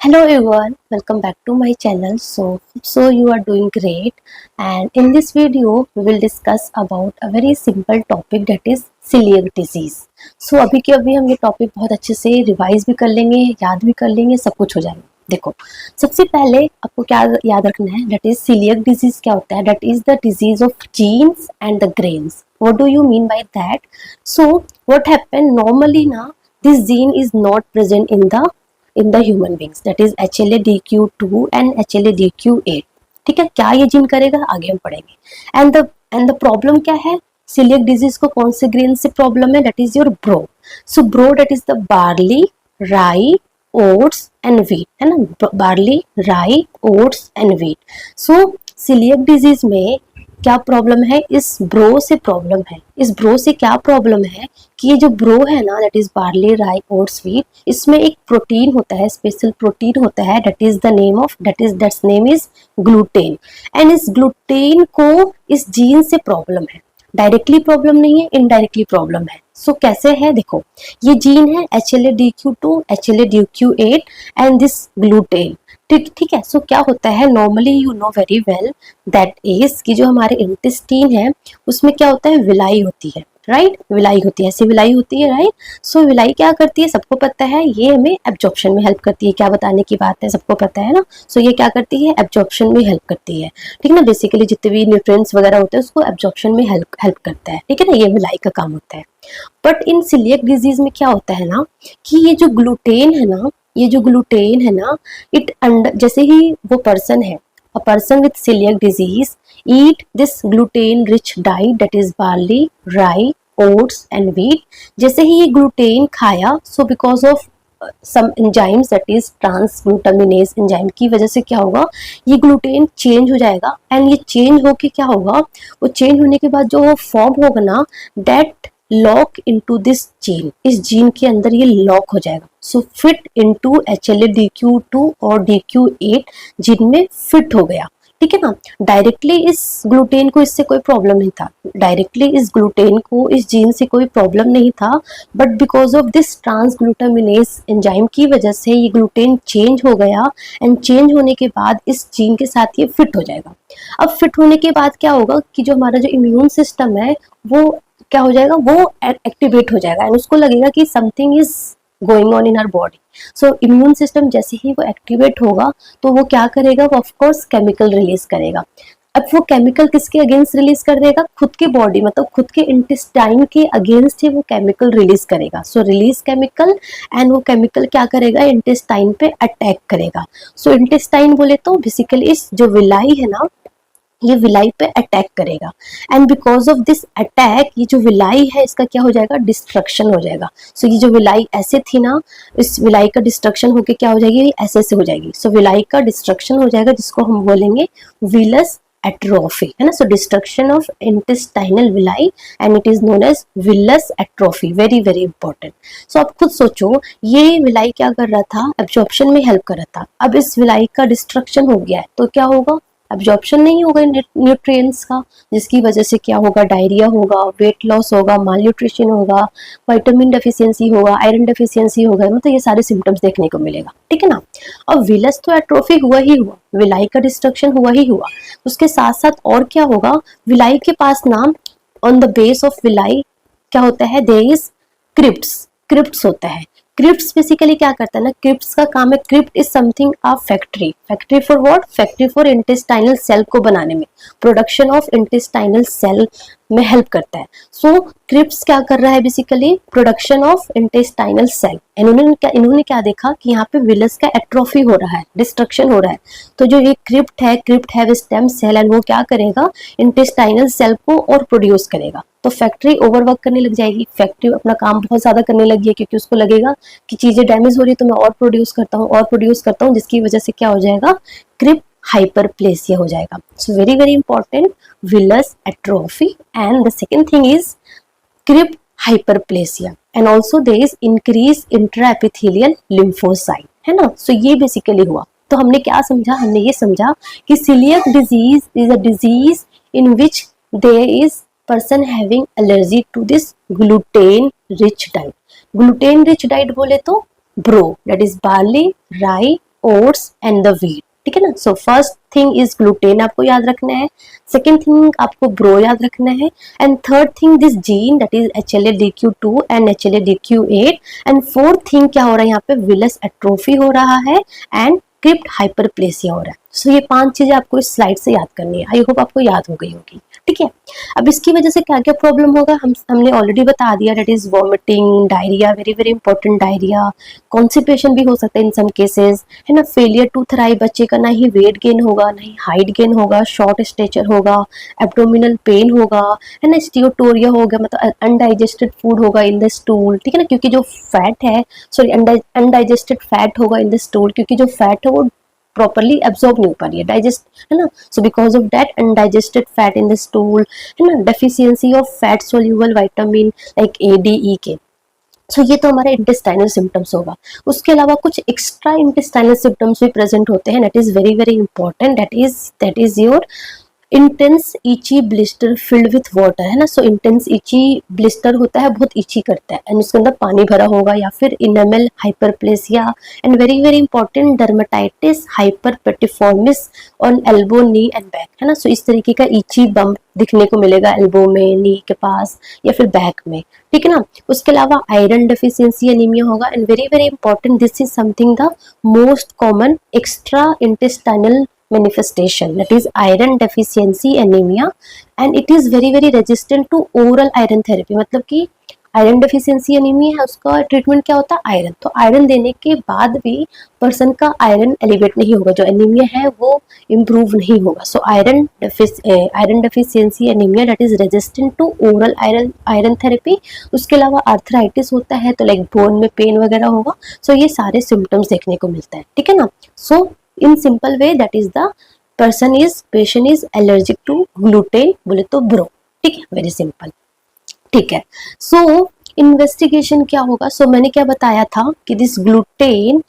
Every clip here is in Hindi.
Hello everyone, welcome back to my channel. So you are doing great, and in this video we will discuss about a very simple topic, that is celiac disease. So अभी के अभी हम ये टॉपिक बहुत अच्छे से रिवाइज भी कर लेंगे, याद भी कर लेंगे, सब कुछ हो जाएगा. देखो, सबसे पहले आपको क्या याद रखना है, that is celiac disease क्या होता है. That is the disease of genes and the grains. What do you mean by that? So what happen normally ना, this gene is not present in the human beings, that is HLA-DQ2 and HLA-DQ8. ठीक है, क्या ये जीन करेगा आगे हम पढ़ेंगे. एंड द प्रॉब्लम क्या है, सीलियक डिजीज को कौन से ग्रेन से प्रॉब्लम है, that is your BRO. So BRO that is the barley, rye, oats and wheat, है ना. Barley, rye, oats and wheat. So coeliac disease में क्या प्रॉब्लम है, इस ब्रो से प्रॉब्लम है. इस ब्रो से क्या प्रॉब्लम है कि ये जो ब्रो है ना, that is barley, rye, oats, wheat, इसमें एक प्रोटीन होता है, स्पेशल प्रोटीन होता है, that is the name of that's name is gluten. And इस ग्लूटेन को इस जीन से प्रॉब्लम है. डायरेक्टली प्रॉब्लम नहीं है, इनडायरेक्टली प्रॉब्लम है. सो कैसे है, देखो, ये जीन है HLA-DQ2, HLA-DQ8 and this gluten. ठीक है. सो क्या होता है, normally you know very well that is कि जो हमारे इंटेस्टीन है उसमें क्या होता है, विलाई होती है, राइट. विलाई होती है, ऐसी विलाई होती है, राइट. सो विलाई क्या करती है, सबको पता है, ये हमें एब्जॉर्प्शन में हेल्प करती है. क्या बताने की बात है, सबको पता है ना. सो ये क्या करती है, एब्जॉर्प्शन में हेल्प करती है. ठीक है ना. बेसिकली जितने भी न्यूट्रिएंट्स वगैरह होते हैं उसको एब्जॉर्प्शन में हेल्प करता है. ठीक है ना, ये विलाई का काम होता है. बट इन सीलियक डिजीज में क्या होता है ना, कि ये जो ग्लूटेन है ना, ये जो ग्लूटेन है ना, इट जैसे ही वो पर्सन है, a person with celiac disease eat this gluten rich diet, that is barley, rye, oats and wheat. जैसे ही ये ग्लूटेन खाया, so because of some enzymes, that is transglutaminase enzyme की वजह से क्या होगा, ये ग्लूटेन चेंज हो जाएगा. एंड ये चेंज होके क्या होगा, वो चेंज होने के बाद जो वो फॉर्म होगा ना, that lock into this gene, इस जीन के अंदर ये लॉक हो जाएगा. सो फिट इनटू HLA-DQ2 और DQ8 जीन में फिट हो गया. ठीक है ना. डायरेक्टली इस ग्लूटेन को इससे कोई प्रॉब्लम नहीं था, डायरेक्टली इस ग्लूटेन को इस जीन से कोई प्रॉब्लम नहीं था. But because of this transglutaminase enzyme की वजह से ये ग्लूटेन चेंज हो गया. एंड चेंज होने के बाद इस जीन के साथ ये फिट हो जाएगा. अब फिट होने के बाद क्या होगा कि जो हमारा जो इम्यून सिस्टम है वो क्या हो जाएगा, वो एक्टिवेट हो जाएगा. एंड उसको लगेगा कि something is going on in our body. So immune system जैसे ही वो एक्टिवेट होगा तो वो क्या करेगा, वो ऑफकोर्स केमिकल रिलीज करेगा. अब वो केमिकल किसके अगेंस्ट रिलीज कर देगा, खुद के बॉडी, मतलब खुद के इंटेस्टाइन के अगेंस्ट ही वो केमिकल रिलीज करेगा. सो रिलीज केमिकल, एंड वो केमिकल क्या करेगा, इंटेस्टाइन पे अटैक करेगा. सो इंटेस्टाइन बोले तो बेसिकली इस जो विलाई है ना, ये विलाई पे अटैक करेगा. And because of this attack, ये जो विलाई है इसका क्या हो जाएगा, डिस्ट्रक्शन हो जाएगा. सो ये जो विलाई ऐसे थी ना, इस विलाई का डिस्ट्रक्शन होके क्या हो जाएगी, ऐसे से हो जाएगी. सो विलाई का डिस्ट्रक्शन हो जाएगा, जिसको हम बोलेंगे विलस एट्रोफी, है ना. So destruction of intestinal villi and it is known as villus atrophy. Very very important. So आप खुद सोचो, ये विलाई क्या कर रहा था, एब्जॉर्प्शन में हेल्प कर रहा था. अब इस विलाई का डिस्ट्रक्शन हो गया है तो क्या होगा, एब्जॉर्प्शन नहीं होगा न्यूट्रिएंट्स का, जिसकी वजह से क्या होगा, डायरिया होगा, वेट लॉस होगा, माल न्यूट्रिशन होगा, विटामिन डेफिशिएंसी होगा, आयरन डेफिशिएंसी होगा. मतलब ये सारे सिम्टम्स देखने को मिलेगा. ठीक है ना. अब विलस तो एट्रोफी हुआ ही हुआ, विलाई का डिस्ट्रक्शन हुआ ही हुआ. उसके साथ साथ और क्या होगा, विलाई के पास ना, on the base of villi क्या होता है, देयर इज क्रिप्ट्स होता है. क्रिप्ट्स बेसिकली क्या करता है ना, क्रिप्ट्स का काम है, crypt is something a factory for what, factory for intestinal cell को बनाने में, प्रोडक्शन ऑफ इंटेस्टाइनल सेल में हेल्प करता है. सो क्रिप्ट्स क्या कर रहा है, basically production of intestinal cell. इन्होंने क्या देखा कि यहाँ पे विलस का एट्रोफी हो रहा है, डिस्ट्रक्शन हो रहा है. तो जो ये क्रिप्ट है स्टेम सेल, एंड वो क्या करेगा, इंटेस्टाइनल सेल को और प्रोड्यूस करेगा. तो फैक्ट्री ओवरवर्क करने लग जाएगी, फैक्ट्री अपना काम बहुत ज्यादा करने लगी है, क्योंकि उसको लगेगा कि चीजें डैमेज हो रही है तो मैं और प्रोड्यूस करता हूँ, जिसकी वजह से क्या हो जाएगा, क्रिप्ट हाइपरप्लेसिया हो जाएगा. So very very important, villus atrophy. And the second thing is crypt hyperplasia. And also there is increase intraepithelial lymphocyte, है ना. सो ये बेसिकली हुआ. तो हमने क्या समझा, हमने ये समझा कि celiac disease is a disease in which there is person having allergy to this gluten rich diet. gluten rich diet बोले तो bro, that is barley, rye, oats and the wheat, ठीक है ना। So first thing is gluten आपको याद रखना है, सेकेंड थिंग आपको ब्रो याद रखना है, and third thing this gene that is HLA-DQ2 and HLA-DQ8, and fourth thing क्या हो रहा है यहाँ पे, विलस एट्रोफी हो रहा है एंड क्रिप्ट हाइपरप्लेसिया हो रहा है। सो ये 5 चीजें आपको इस स्लाइड से याद करनी है, आई होप आपको याद हो गई होगी, ठीक है। अब इसकी वजह से क्या क्या प्रॉब्लम होगा हमने ऑलरेडी बता दिया, that is vomiting, diarrhoea, very very important diarrhoea, constipation भी हो सकता है इन सम केसेस, है ना, फेलियर टू थ्राइव, बच्चे का ना ही वेट गेन होगा ना ही हाइट गेन होगा, शॉर्ट स्टेचर होगा, एब्डोमिनल पेन होगा, है ना, स्टियोटोरिया होगा, मतलब अनडाइजेस्टेड फूड होगा इन द स्टूल, ठीक है ना, क्योंकि जो फैट है, सॉरी अनडाइजेस्टेड फैट होगा इन द स्टूल, क्योंकि जो फैट है वो प्रॉपरली एब्जॉर्ब नहीं हो पा रही है, डाइजेस्ट, है ना। So because of that undigested fat in the stool, है ना, deficiency of fat soluble vitamin like ADE के। सो ये तो हमारे इंटेस्टाइनल सिम्टम्स होगा। उसके अलावा कुछ एक्स्ट्रा इंटेस्टाइनल सिम्टम्स भी प्रेजेंट होते हैं, that is very very important, that is your intense itchy blister filled with water, है ना। सो इंटेंस इची ब्लिस्टर होता है, बहुत इची करता है, एंड उसके अंदर पानी भरा होगा, या फिर enamel hyperplasia, and very very important dermatitis herpetiformis on elbow, knee and back, है ना। सो इस तरीके का इची बम्प दिखने को मिलेगा एल्बो में, नी के पास या फिर बैक में, ठीक है ना। उसके अलावा आयरन डेफिशिएंसी एनीमिया होगा, and very very important, this is something the most common extra intestinal manifestation, that is iron deficiency anemia, and it is very very resistant to oral iron therapy। मतलब कि आयरन डेफिशिएंसी एनीमिया है, उसका ट्रीटमेंट क्या होता है, आयरन। तो आयरन देने के बाद भी पर्सन का आयरन एलिवेट नहीं होगा, जो एनीमिया है वो इम्प्रूव नहीं होगा। So iron deficiency anaemia that is resistant to oral iron therapy. उसके अलावा आर्थराइटिस होता है, तो लाइक बोन में पेन वगैरह होगा। सो ये सारे सिम्टम्स देखने को मिलता है, ठीक है ना। सो in simple way that is the patient is allergic to gluten, बोले तो ब्रो, ठीक है, वेरी सिंपल, ठीक है। सो इन्वेस्टिगेशन क्या होगा, सो मैंने क्या बताया था कि this gluten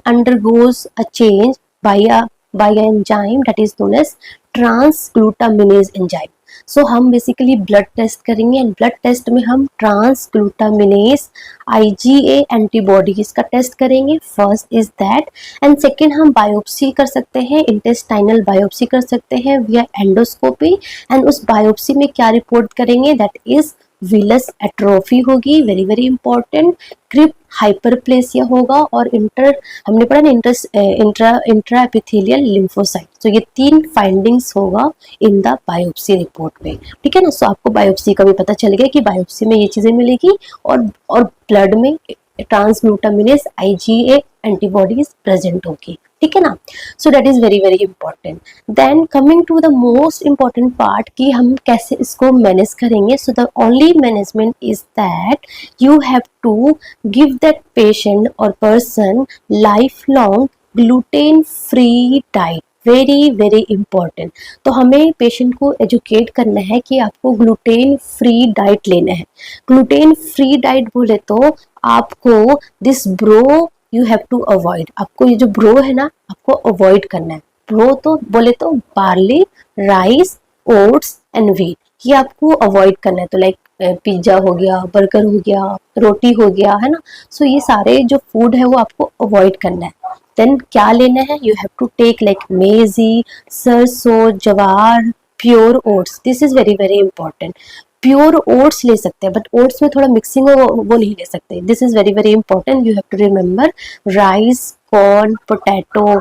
undergoes a change by enzyme that is known as transglutaminase enzyme. So हम बेसिकली ब्लड टेस्ट करेंगे, एंड ब्लड टेस्ट में हम ट्रांसग्लूटामिनेज IgA एंटीबॉडीज का टेस्ट करेंगे, first is that. And second हम बायोप्सी कर सकते हैं, इंटेस्टाइनल बायोप्सी कर सकते हैं विया एंडोस्कोपी, एंड उस बायोप्सी में क्या रिपोर्ट करेंगे, दैट इज विलस एट्रोफी होगी, very very important, crypt hyperplasia होगा, और हमने पढ़ा ना इंट्रा एपिथेलियल लिम्फोसाइट। तो ये 3 फाइंडिंग्स होगा इन द बायोप्सी रिपोर्ट में, ठीक है ना। सो आपको बायोप्सी का भी पता चल गया कि बायोप्सी में ये चीजें मिलेगी, और ब्लड में ट्रांसग्लूटामिनेज IgA एंटीबॉडीज प्रेजेंट होगी, ठीक है ना। So that is very very important. Then coming to the most important part कि हम कैसे इसको मैनेज करेंगे। So the only management is that you have to give that patient और person life long gluten free diet, very very important. तो हमें पेशेंट को एजुकेट करना है कि आपको ग्लूटेन फ्री डाइट लेना है। ग्लूटेन फ्री डाइट बोले तो आपको दिस ब्रो यू हैव टू अवॉइड, आपको ये जो ब्रो है ना आपको अवॉइड करना है। ब्रो तो बोले तो barley, rice, oats and wheat, ये आपको अवॉइड करना है। तो लाइक पिज्जा हो गया, बर्गर हो गया, रोटी हो गया, है ना। सो ये सारे जो फूड है वो आपको अवॉइड करना है। देन क्या लेना है, you have to take like maize, sarson, jowar, pure oats, this is very very important. Pure oats ले सकते हैं, बट ओट्स में थोड़ा मिक्सिंग हो वो नहीं ले सकते, this is very very important, you have to remember. Rice, corn, potato,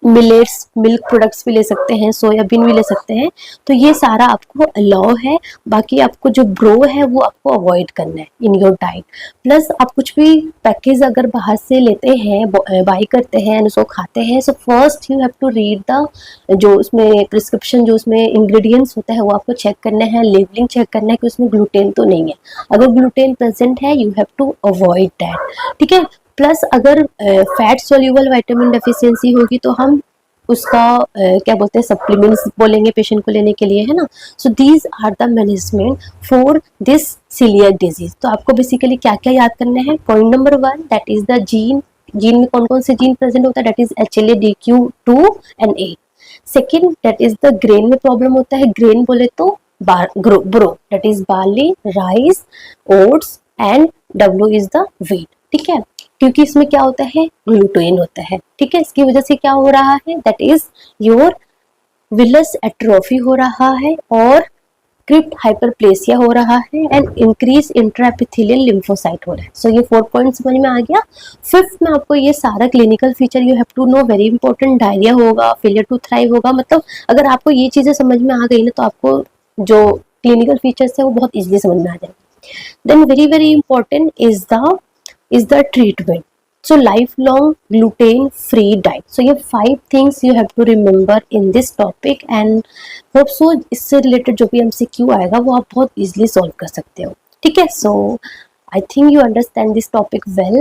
millets, milk products भी ले सकते हैं, सोयाबीन भी ले सकते हैं। तो ये सारा आपको अलाउ है, बाकी आपको जो ब्रो है वो आपको अवॉइड करना है इन योर डाइट। प्लस आप कुछ भी पैकेज अगर बाहर से लेते हैं, बाई करते हैं, उसको खाते हैं, so first you have to read the जो उसमें प्रिस्क्रिप्शन, जो उसमें इंग्रेडिएंट्स होता है वो आपको चेक करना है, लेबलिंग चेक करना है कि उसमें ग्लूटेन तो नहीं है। अगर ग्लूटेन प्रेजेंट है you have to avoid that, ठीक है। प्लस अगर फैट सोल्यूबल विटामिन डेफिशिएंसी होगी तो हम उसका क्या बोलते हैं, सप्लीमेंट्स बोलेंगे पेशेंट को लेने के लिए, है ना। So these are the management for this celiac disease. तो आपको बेसिकली क्या क्या याद करना है, point number 1 that is the gene में कौन कौन से जीन प्रेजेंट होता है, that is HLA-DQ2 and 8। Second that is the grain में प्रॉब्लम होता है, ग्रेन बोले तो ब्रो that is barley, rice, oats and W is the wheat, ठीक है। क्योंकि इसमें क्या होता है, ग्लूटेन होता है, ठीक है। इसकी वजह से क्या हो रहा है, that is your villous atrophy हो रहा है और क्रिप्ट हाइपरप्लेसिया हो रहा है एंड इंक्रीज इंट्राएपिथेलियल लिम्फोसाइट हो रहा है। सो ये 4 पॉइंट्स समझ में आ गया। फिफ्थ में आपको ये सारा clinical feature you have to know, very important, diarrhoea होगा, फेलियर टू थ्राइव होगा। मतलब अगर आपको ये चीजें समझ में आ गई ना तो आपको जो क्लिनिकल फीचर्स है वो बहुत इजीली समझ में आ जाएंगे। Then very very important is the treatment. So lifelong gluten free diet. So ये 5 things you have to remember in this topic and hope so इससे related जो भी MCQ आएगा वो आप बहुत easily solve कर सकते हो, ठीक है। So I think you understand this topic well